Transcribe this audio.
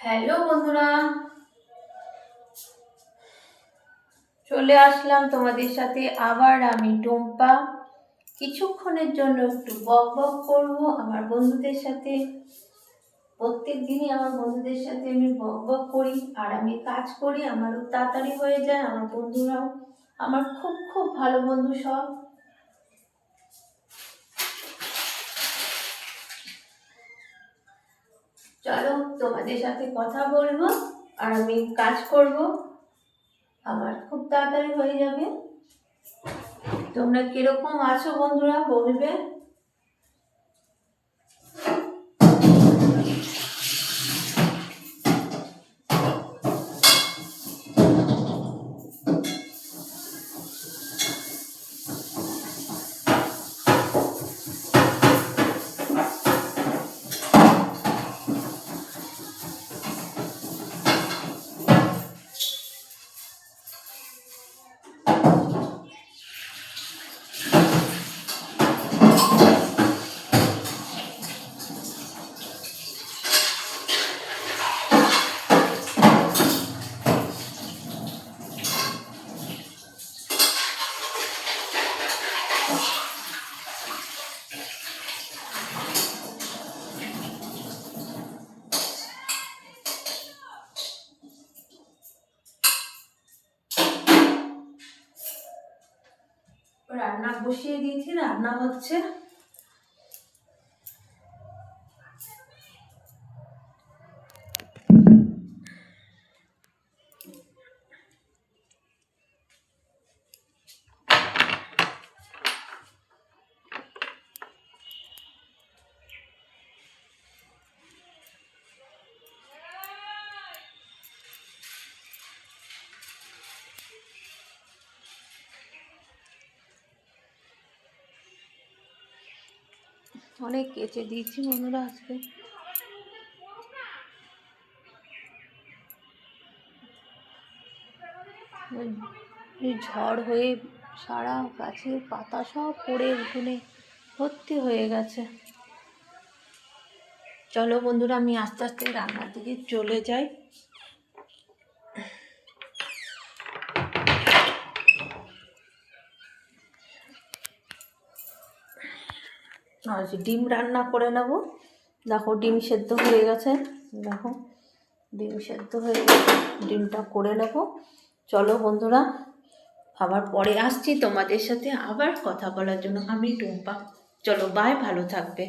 Hello বন্ধুরা, চলে আসলাম তোমাদের সাথে আবার। আমি টুম্পা কিছুক্ষণের জন্য একটু বক বক করবো আমার বন্ধুদের সাথে। প্রত্যেক দিনই আমার বন্ধুদের সাথে আমি বক বক করি, আর আমি কাজ করি, আমারও তাড়াতাড়ি হয়ে যায়। আমার বন্ধুরাও আমার খুব খুব ভালো বন্ধু সব। চলো তোমাদের সাথে কথা বলবো আর আমি কাজ করব, আমার খুব তাড়াতাড়ি হয়ে যাবে। তোমরা কিরকম আছো বন্ধুরা বলবে। রান্না বসিয়ে দিয়েছি, রান্না হচ্ছে। অনেক কেচে দিয়েছি বন্ধুরা আজকে। এই ঝড় হয়ে সারা গাছের পাতা সব পড়ে উঠোনে ভর্তি হয়ে গেছে। চলো বন্ধুরা, আমি আস্তে আস্তে রান্নার দিকে চলে যাই। আজ ডিম রান্না করে নেব। দেখো ডিম সেদ্ধ হয়ে গেছে, দেখো ডিম সেদ্ধ হয়ে গেছে, ডিমটা করে নেব। চলো বন্ধুরা, আবার পরে আসছি তোমাদের সাথে আবার কথা বলার জন্য। আমি টুম্পা, চলো বাই, ভালো থাকবে।